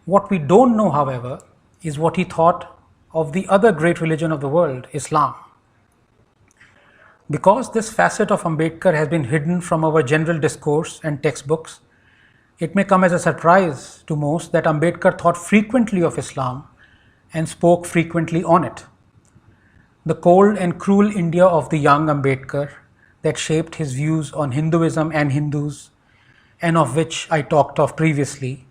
What we don't know, however, is what he thought of the other great religion of the world, Islam. Because this facet of Ambedkar has been hidden from our general discourse and textbooks, it may come as a surprise to most that Ambedkar thought frequently of Islam and spoke frequently on it. The cold and cruel India of the young Ambedkar that shaped his views on Hinduism and Hindus, and of which I talked of previously,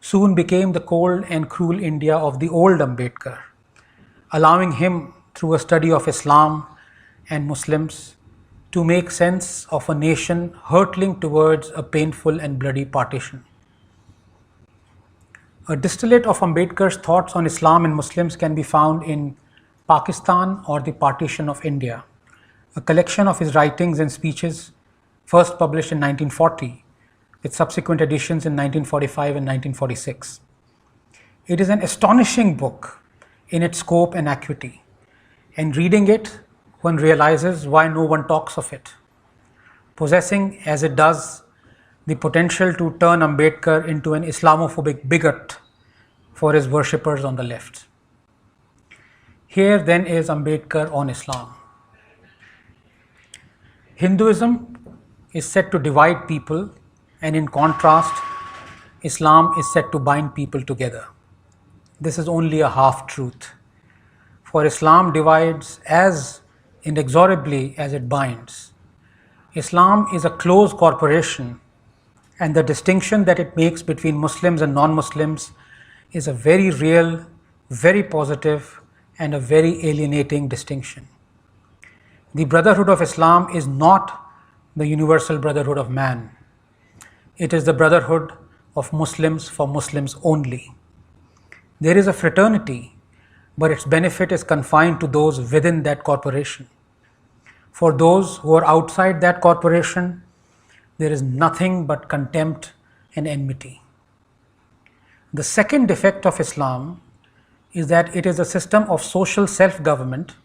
soon became the cold and cruel India of the old Ambedkar, allowing him, through a study of Islam and Muslims, to make sense of a nation hurtling towards a painful and bloody partition. A distillate of Ambedkar's thoughts on Islam and Muslims can be found in Pakistan or the Partition of India, a collection of his writings and speeches first published in 1940, with subsequent editions in 1945 and 1946. It is an astonishing book in its scope and acuity, and reading it, one realizes why no one talks of it, possessing as it does the potential to turn Ambedkar into an Islamophobic bigot for his worshippers on the left. Here then is Ambedkar on Islam. Hinduism is said to divide people, and in contrast, Islam is said to bind people together. This is only a half-truth, for Islam divides as inexorably as it binds. Islam is a close corporation, and the distinction that it makes between Muslims and non-Muslims is a very real, very positive, and a very alienating distinction. The brotherhood of Islam is not the universal brotherhood of man. It is the brotherhood of Muslims for Muslims only. There is a fraternity, but its benefit is confined to those within that corporation. For those who are outside that corporation, there is nothing but contempt and enmity. The second defect of Islam is that it is a system of social self-government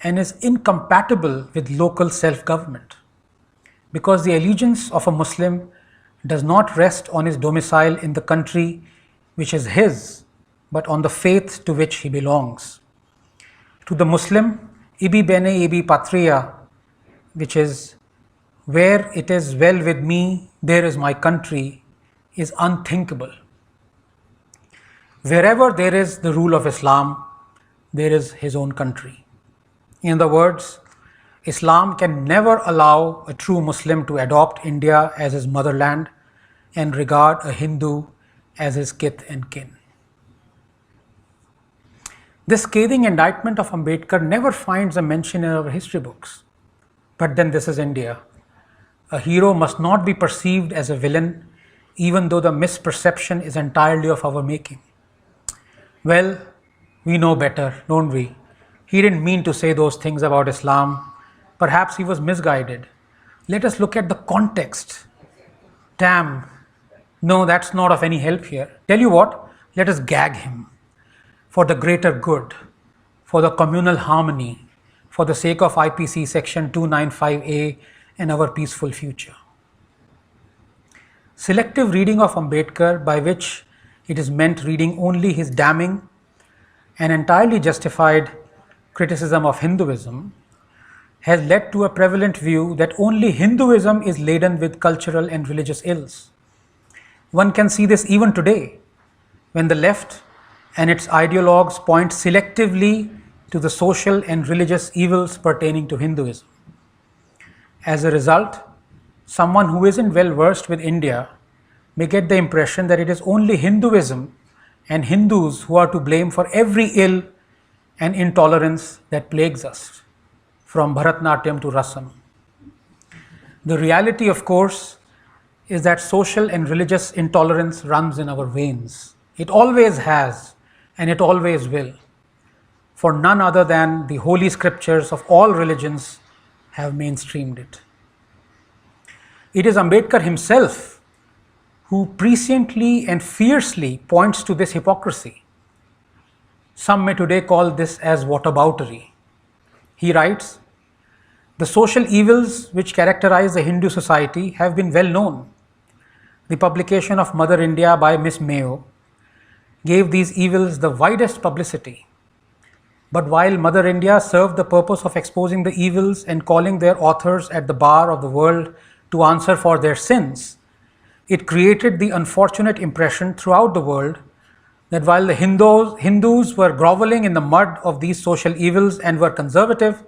and is incompatible with local self-government, because the allegiance of a Muslim does not rest on his domicile in the country which is his, but on the faith to which he belongs. To the Muslim, ibi bene ibi patria, which is where it is well with me, there is my country, is unthinkable. Wherever there is the rule of Islam, there is his own country. In other words, Islam can never allow a true Muslim to adopt India as his motherland and regard a Hindu as his kith and kin. This scathing indictment of Ambedkar never finds a mention in our history books. But then this is India. A hero must not be perceived as a villain, even though the misperception is entirely of our making. Well, we know better, don't we? He didn't mean to say those things about Islam. Perhaps he was misguided. Let us look at the context. Damn, no, that's not of any help here. Tell you what, let us gag him for the greater good, for the communal harmony, for the sake of IPC section 295A and our peaceful future. Selective reading of Ambedkar, by which it is meant reading only his damning and entirely justified criticism of Hinduism, has led to a prevalent view that only Hinduism is laden with cultural and religious ills. One can see this even today, when the left and its ideologues point selectively to the social and religious evils pertaining to Hinduism. As a result, someone who isn't well versed with India may get the impression that it is only Hinduism and Hindus who are to blame for every ill and intolerance that plagues us, from Bharatnatyam to Rasam. The reality, of course, is that social and religious intolerance runs in our veins. It always has, and it always will, for none other than the holy scriptures of all religions have mainstreamed it. It is Ambedkar himself who presciently and fiercely points to this hypocrisy. Some may today call this as whataboutery. He writes, "The social evils which characterize the Hindu society have been well known. The publication of Mother India by Miss Mayo gave these evils the widest publicity. But while Mother India served the purpose of exposing the evils and calling their authors at the bar of the world to answer for their sins, it created the unfortunate impression throughout the world that while the Hindus were groveling in the mud of these social evils and were conservative,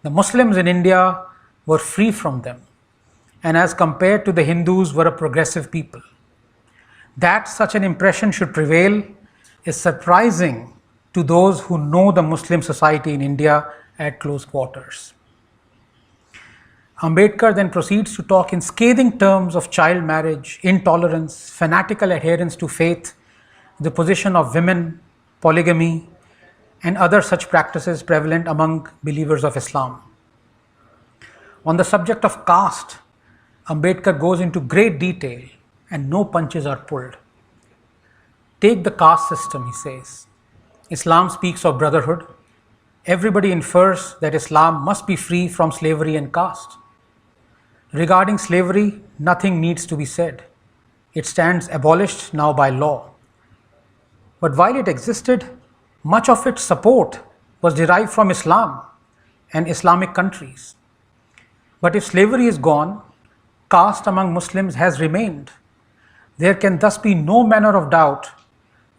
the Muslims in India were free from them, and as compared to the Hindus, were a progressive people. That such an impression should prevail is surprising to those who know the Muslim society in India at close quarters. Ambedkar then proceeds to talk in scathing terms of child marriage, intolerance, fanatical adherence to faith, the position of women, polygamy, and other such practices prevalent among believers of Islam. On the subject of caste, Ambedkar goes into great detail and no punches are pulled. Take the caste system, he says. Islam speaks of brotherhood. Everybody infers that Islam must be free from slavery and caste. Regarding slavery, nothing needs to be said. It stands abolished now by law. But while it existed, much of its support was derived from Islam and Islamic countries. But if slavery is gone, caste among Muslims has remained. There can thus be no manner of doubt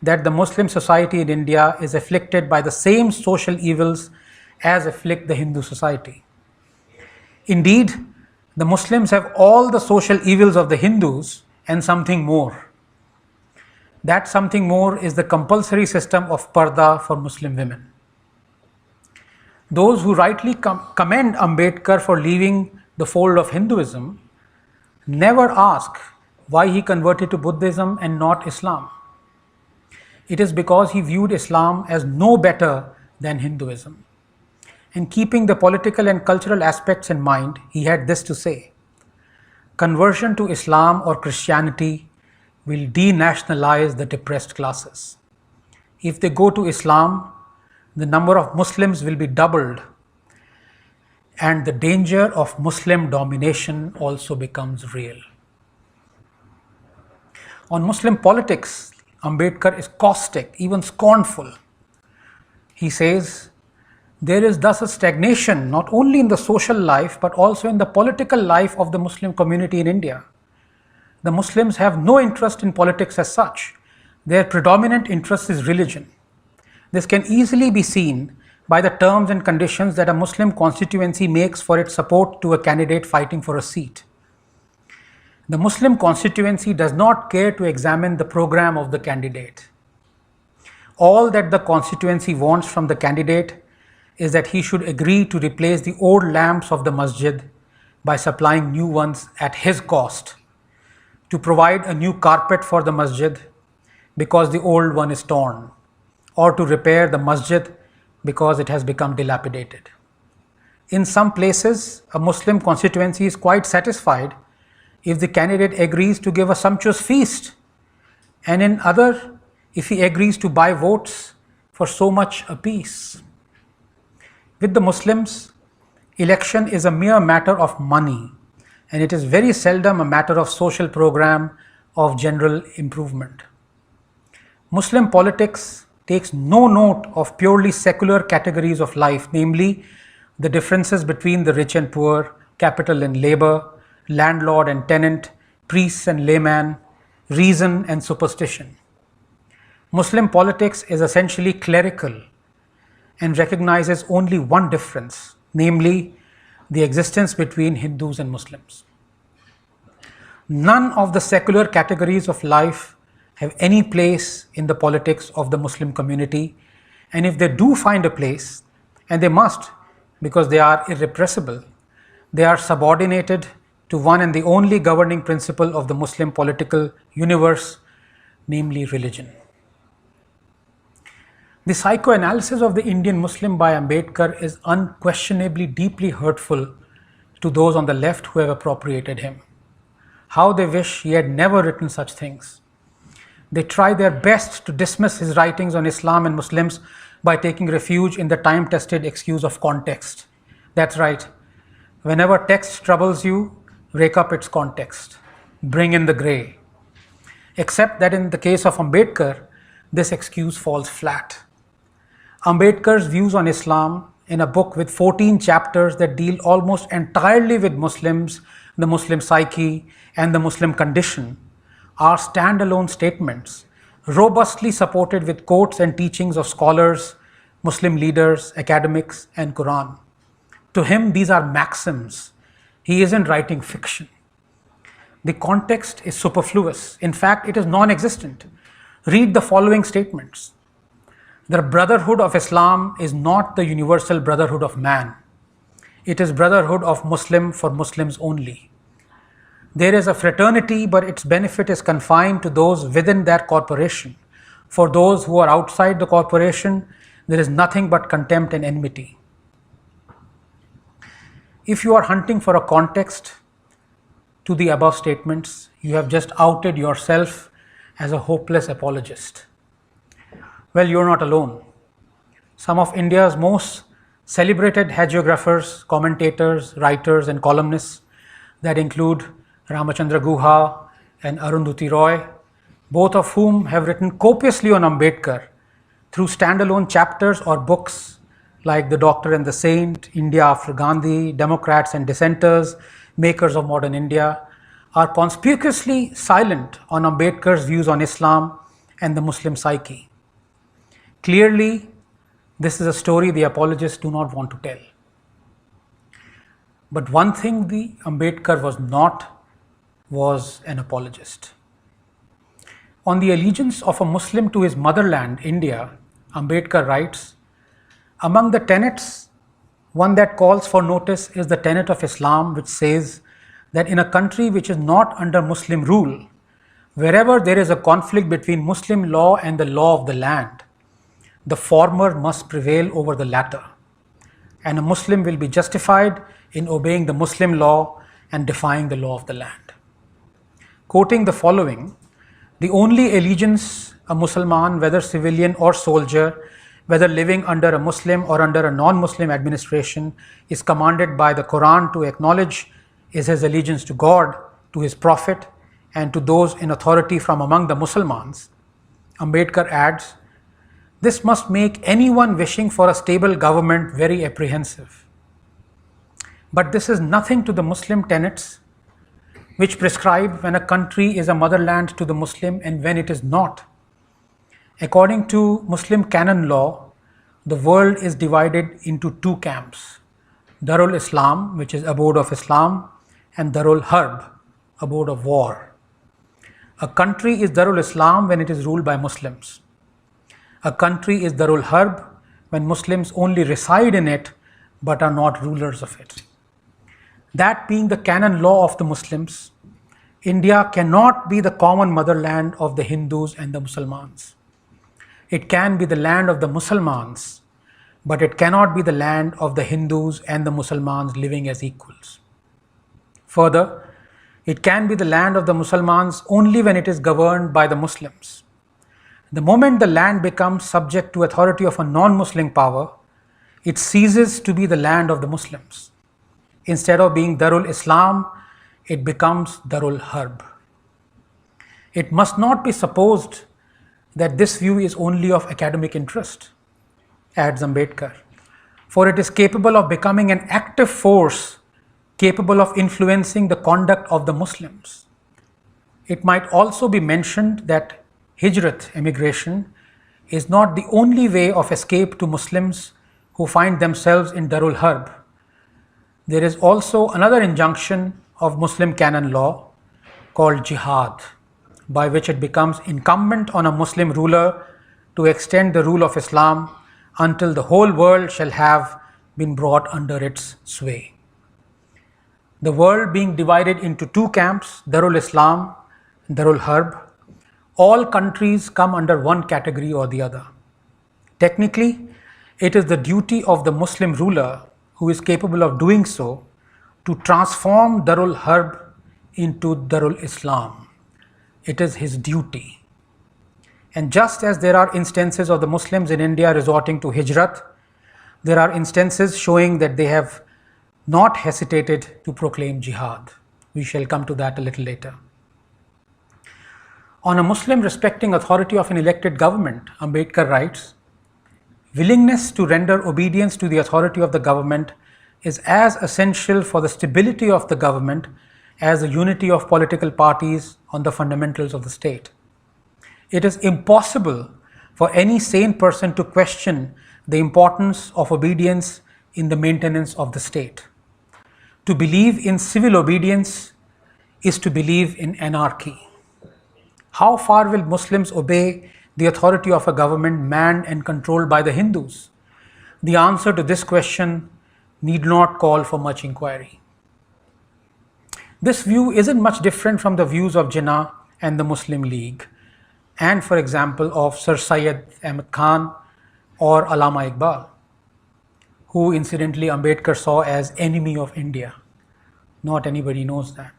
that the Muslim society in India is afflicted by the same social evils as afflict the Hindu society. Indeed, the Muslims have all the social evils of the Hindus and something more. That something more is the compulsory system of parda for Muslim women. Those who rightly commend Ambedkar for leaving the fold of Hinduism never ask why he converted to Buddhism and not Islam. It is because he viewed Islam as no better than Hinduism. And keeping the political and cultural aspects in mind, he had this to say: conversion to Islam or Christianity will denationalize the depressed classes. If they go to Islam, the number of Muslims will be doubled, and the danger of Muslim domination also becomes real. On Muslim politics, Ambedkar is caustic, even scornful. He says, there is thus a stagnation not only in the social life but also in the political life of the Muslim community in India. The Muslims have no interest in politics as such. Their predominant interest is religion. This can easily be seen by the terms and conditions that a Muslim constituency makes for its support to a candidate fighting for a seat. The Muslim constituency does not care to examine the program of the candidate. All that the constituency wants from the candidate is that he should agree to replace the old lamps of the masjid by supplying new ones at his cost, to provide a new carpet for the masjid because the old one is torn, or to repair the masjid because it has become dilapidated. In some places, a Muslim constituency is quite satisfied if the candidate agrees to give a sumptuous feast, and in other, if he agrees to buy votes for so much apiece. With the Muslims, election is a mere matter of money, and it is very seldom a matter of social program of general improvement. Muslim politics takes no note of purely secular categories of life, namely the differences between the rich and poor, capital and labor, landlord and tenant, priests and layman, reason and superstition. Muslim politics is essentially clerical and recognizes only one difference, namely the existence between Hindus and Muslims. None of the secular categories of life have any place in the politics of the Muslim community, and if they do find a place, and they must because they are irrepressible, they are subordinated to one and the only governing principle of the Muslim political universe, namely religion. The psychoanalysis of the Indian Muslim by Ambedkar is unquestionably deeply hurtful to those on the left who have appropriated him. How they wish he had never written such things. They try their best to dismiss his writings on Islam and Muslims by taking refuge in the time-tested excuse of context. That's right. Whenever text troubles you, rake up its context. Bring in the grey. Except that in the case of Ambedkar, this excuse falls flat. Ambedkar's views on Islam, in a book with 14 chapters that deal almost entirely with Muslims, the Muslim psyche, and the Muslim condition, are standalone statements, robustly supported with quotes and teachings of scholars, Muslim leaders, academics, and Quran. To him, these are maxims. He isn't writing fiction. The context is superfluous. In fact, it is non-existent. Read the following statements. The brotherhood of Islam is not the universal brotherhood of man. It is brotherhood of Muslim for Muslims only. There is a fraternity, but its benefit is confined to those within that corporation. For those who are outside the corporation, there is nothing but contempt and enmity. If you are hunting for a context to the above statements, you have just outed yourself as a hopeless apologist. Well, you're not alone. Some of India's most celebrated hagiographers, commentators, writers, and columnists, that include Ramachandra Guha and Arundhati Roy, both of whom have written copiously on Ambedkar through standalone chapters or books like The Doctor and the Saint, India After Gandhi, Democrats and Dissenters, Makers of Modern India, are conspicuously silent on Ambedkar's views on Islam and the Muslim psyche. Clearly, this is a story the apologists do not want to tell. But one thing the Ambedkar was not was an apologist. On the allegiance of a Muslim to his motherland, India, Ambedkar writes, among the tenets, one that calls for notice is the tenet of Islam, which says that in a country which is not under Muslim rule, wherever there is a conflict between Muslim law and the law of the land, the former must prevail over the latter, and a Muslim will be justified in obeying the Muslim law and defying the law of the land. Quoting the following, the only allegiance a Musliman, whether civilian or soldier, whether living under a Muslim or under a non-Muslim administration, is commanded by the Quran to acknowledge is his allegiance to God, to his Prophet, and to those in authority from among the Muslimans. Ambedkar adds, this must make anyone wishing for a stable government very apprehensive. But this is nothing to the Muslim tenets which prescribe when a country is a motherland to the Muslim and when it is not. According to Muslim canon law, the world is divided into two camps, Darul Islam, which is abode of Islam, and Darul Harb, abode of war. A country is Darul Islam when it is ruled by Muslims. A country is Darul Harb when Muslims only reside in it but are not rulers of it. That being the canon law of the Muslims, India cannot be the common motherland of the Hindus and the Muslimans. It can be the land of the Muslimans, but it cannot be the land of the Hindus and the Muslimans living as equals. Further, it can be the land of the Muslimans only when it is governed by the Muslims. The moment the land becomes subject to authority of a non-Muslim power, it ceases to be the land of the Muslims. Instead of being Darul Islam, it becomes Darul Harb. It must not be supposed that this view is only of academic interest, adds Ambedkar, for it is capable of becoming an active force capable of influencing the conduct of the Muslims. It might also be mentioned that Hijrat, emigration, is not the only way of escape to Muslims who find themselves in Darul Harb. There is also another injunction of Muslim canon law called jihad, by which it becomes incumbent on a Muslim ruler to extend the rule of Islam until the whole world shall have been brought under its sway. The world being divided into two camps, Darul Islam and Darul Harb, all countries come under one category or the other. Technically, it is the duty of the Muslim ruler, who is capable of doing so, to transform Darul Harb into Darul Islam. It is his duty. And just as there are instances of the Muslims in India resorting to Hijrat, there are instances showing that they have not hesitated to proclaim jihad. We shall come to that a little later. On a Muslim respecting authority of an elected government, Ambedkar writes, willingness to render obedience to the authority of the government is as essential for the stability of the government as the unity of political parties on the fundamentals of the state. It is impossible for any sane person to question the importance of obedience in the maintenance of the state. To believe in civil obedience is to believe in anarchy. How far will Muslims obey the authority of a government manned and controlled by the Hindus? The answer to this question need not call for much inquiry. This view isn't much different from the views of Jinnah and the Muslim League, and for example of Sir Syed Ahmad Khan or Allama Iqbal, who incidentally Ambedkar saw as enemy of India. Not anybody knows that.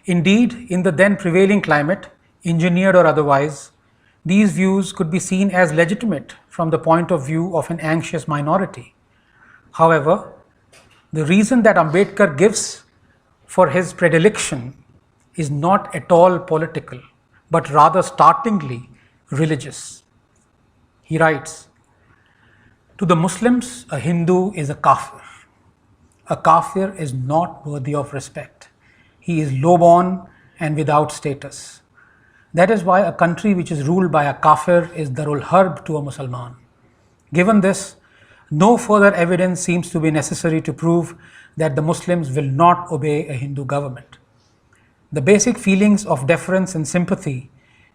Indeed, in the then prevailing climate, engineered or otherwise, these views could be seen as legitimate from the point of view of an anxious minority. However, the reason that Ambedkar gives for his predilection is not at all political, but rather startlingly religious. He writes, to the Muslims, a Hindu is a kafir. A kafir is not worthy of respect. He is lowborn and without status. That is why a country which is ruled by a kafir is Darul Harb to a Musliman. Given this, no further evidence seems to be necessary to prove that the Muslims will not obey a Hindu government. The basic feelings of deference and sympathy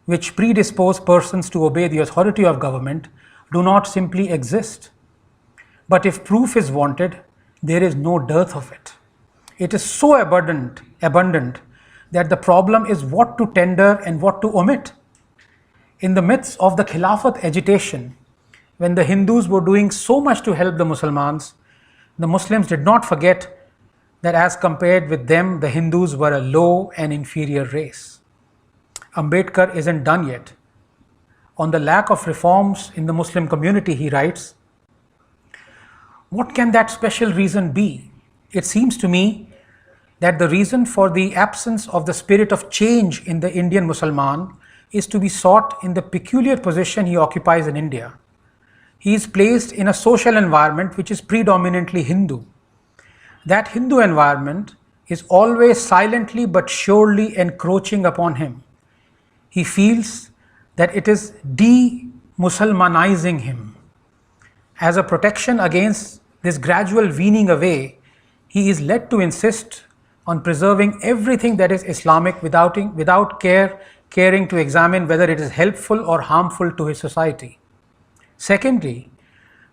which predispose persons to obey the authority of government do not simply exist. But if proof is wanted, there is no dearth of it. It is so abundant that the problem is what to tender and what to omit. In the midst of the Khilafat agitation, when the Hindus were doing so much to help the Muslims did not forget that as compared with them, the Hindus were a low and inferior race. Ambedkar isn't done yet. On the lack of reforms in the Muslim community, he writes, what can that special reason be? It seems to me that the reason for the absence of the spirit of change in the Indian Musliman is to be sought in the peculiar position he occupies in India. He is placed in a social environment which is predominantly Hindu. That Hindu environment is always silently but surely encroaching upon him. He feels that it is de-Musalmanizing him. As a protection against this gradual weaning away, he is led to insist on preserving everything that is Islamic without caring to examine whether it is helpful or harmful to his society. Secondly,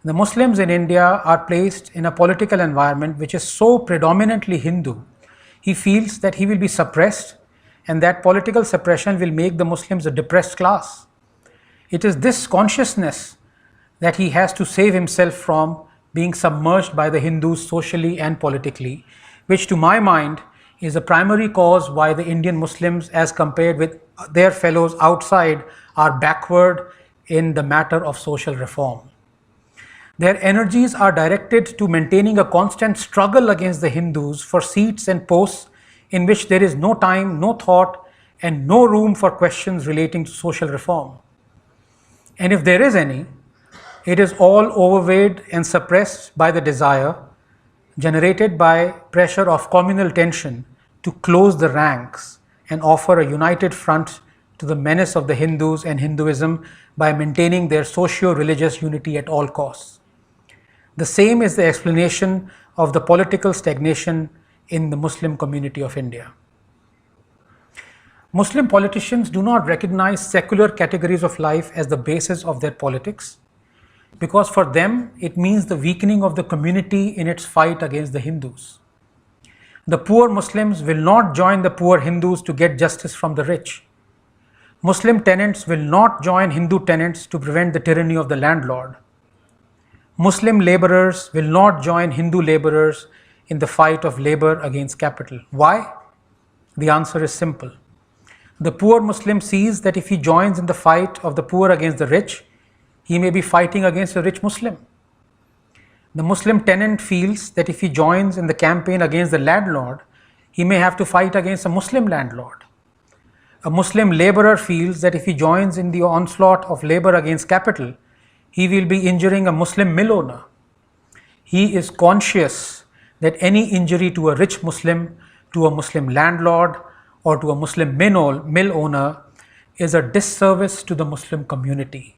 the Muslims in India are placed in a political environment which is so predominantly Hindu. He feels that he will be suppressed and that political suppression will make the Muslims a depressed class. It is this consciousness that he has to save himself from being submerged by the Hindus socially and politically, which to my mind is a primary cause why the Indian Muslims as compared with their fellows outside are backward in the matter of social reform. Their energies are directed to maintaining a constant struggle against the Hindus for seats and posts in which there is no time, no thought, and no room for questions relating to social reform. And if there is any, it is all overweighed and suppressed by the desire generated by pressure of communal tension to close the ranks and offer a united front to the menace of the Hindus and Hinduism by maintaining their socio-religious unity at all costs. The same is the explanation of the political stagnation in the Muslim community of India. Muslim politicians do not recognize secular categories of life as the basis of their politics, because for them it means the weakening of the community in its fight against the Hindus. The poor Muslims will not join the poor Hindus to get justice from the rich. Muslim tenants will not join Hindu tenants to prevent the tyranny of the landlord. Muslim laborers will not join Hindu laborers in the fight of labor against capital. Why? The answer is simple. The poor Muslim sees that if he joins in the fight of the poor against the rich, he may be fighting against a rich Muslim. The Muslim tenant feels that if he joins in the campaign against the landlord, he may have to fight against a Muslim landlord. A Muslim laborer feels that if he joins in the onslaught of labor against capital, he will be injuring a Muslim mill owner. He is conscious that any injury to a rich Muslim, to a Muslim landlord, or to a Muslim mill owner is a disservice to the Muslim community,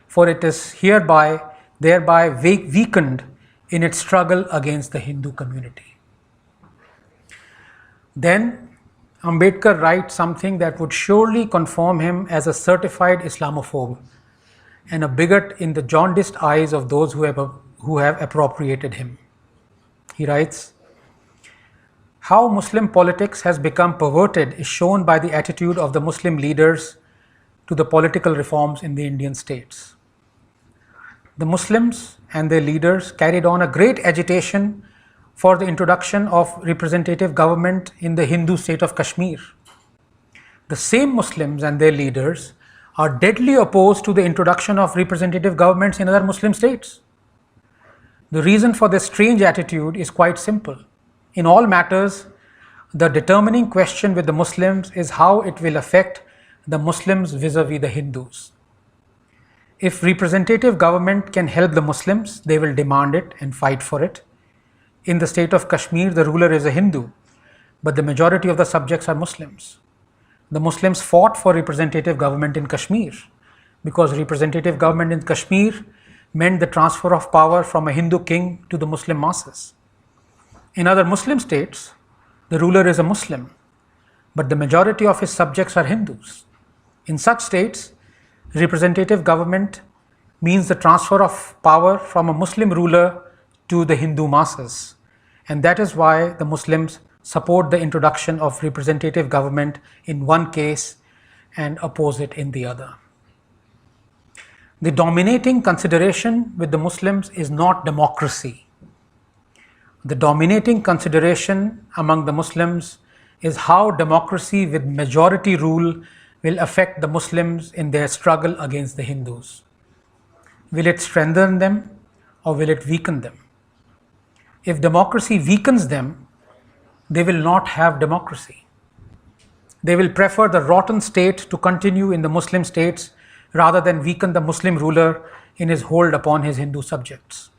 for it is thereby weakened in its struggle against the Hindu community. Then Ambedkar writes something that would surely confirm him as a certified Islamophobe and a bigot in the jaundiced eyes of those who have appropriated him. He writes, "How Muslim politics has become perverted is shown by the attitude of the Muslim leaders to the political reforms in the Indian states. The Muslims and their leaders carried on a great agitation for the introduction of representative government in the Hindu state of Kashmir. The same Muslims and their leaders are deadly opposed to the introduction of representative governments in other Muslim states. The reason for this strange attitude is quite simple. In all matters, the determining question with the Muslims is how it will affect the Muslims vis-a-vis the Hindus. If representative government can help the Muslims, they will demand it and fight for it. In the state of Kashmir, the ruler is a Hindu, but the majority of the subjects are Muslims. The Muslims fought for representative government in Kashmir because representative government in Kashmir meant the transfer of power from a Hindu king to the Muslim masses. In other Muslim states, the ruler is a Muslim, but the majority of his subjects are Hindus. In such states, representative government means the transfer of power from a Muslim ruler to the Hindu masses, and that is why the Muslims support the introduction of representative government in one case and oppose it in the other. The dominating consideration with the Muslims is not democracy. The dominating consideration among the Muslims is how democracy with majority rule will affect the Muslims in their struggle against the Hindus. Will it strengthen them or will it weaken them? If democracy weakens them, they will not have democracy. They will prefer the rotten state to continue in the Muslim states rather than weaken the Muslim ruler in his hold upon his Hindu subjects.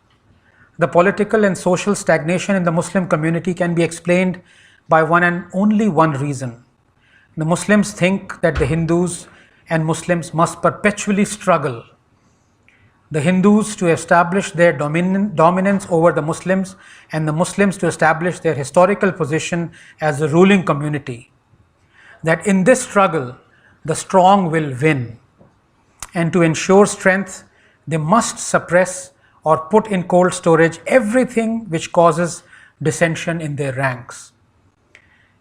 The political and social stagnation in the Muslim community can be explained by one and only one reason. The Muslims think that the Hindus and Muslims must perpetually struggle. The Hindus to establish their dominance over the Muslims, and the Muslims to establish their historical position as the ruling community. That in this struggle, the strong will win. And to ensure strength, they must suppress or put in cold storage everything which causes dissension in their ranks.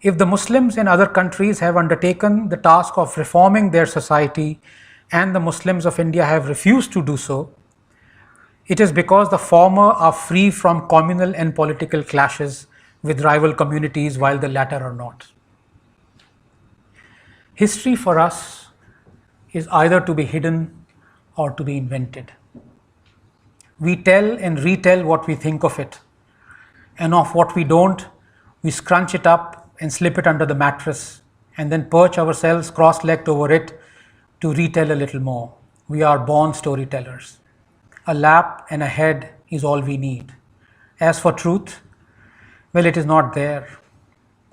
If the Muslims in other countries have undertaken the task of reforming their society and the Muslims of India have refused to do so, it is because the former are free from communal and political clashes with rival communities while the latter are not. History for us is either to be hidden or to be invented. We tell and retell what we think of it, and of what we don't, we scrunch it up and slip it under the mattress and then perch ourselves cross-legged over it to retell a little more. We are born storytellers. A lap and a head is all we need. As for truth, well, it is not there.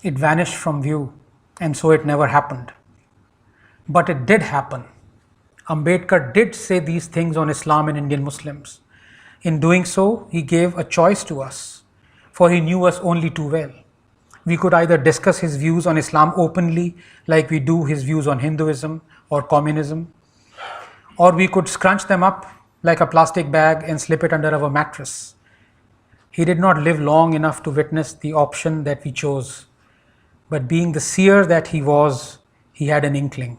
It vanished from view, and so it never happened. But it did happen. Ambedkar did say these things on Islam and Indian Muslims. In doing so, he gave a choice to us, for he knew us only too well. We could either discuss his views on Islam openly, like we do his views on Hinduism or communism, or we could scrunch them up like a plastic bag and slip it under our mattress. He did not live long enough to witness the option that we chose, but being the seer that he was, he had an inkling.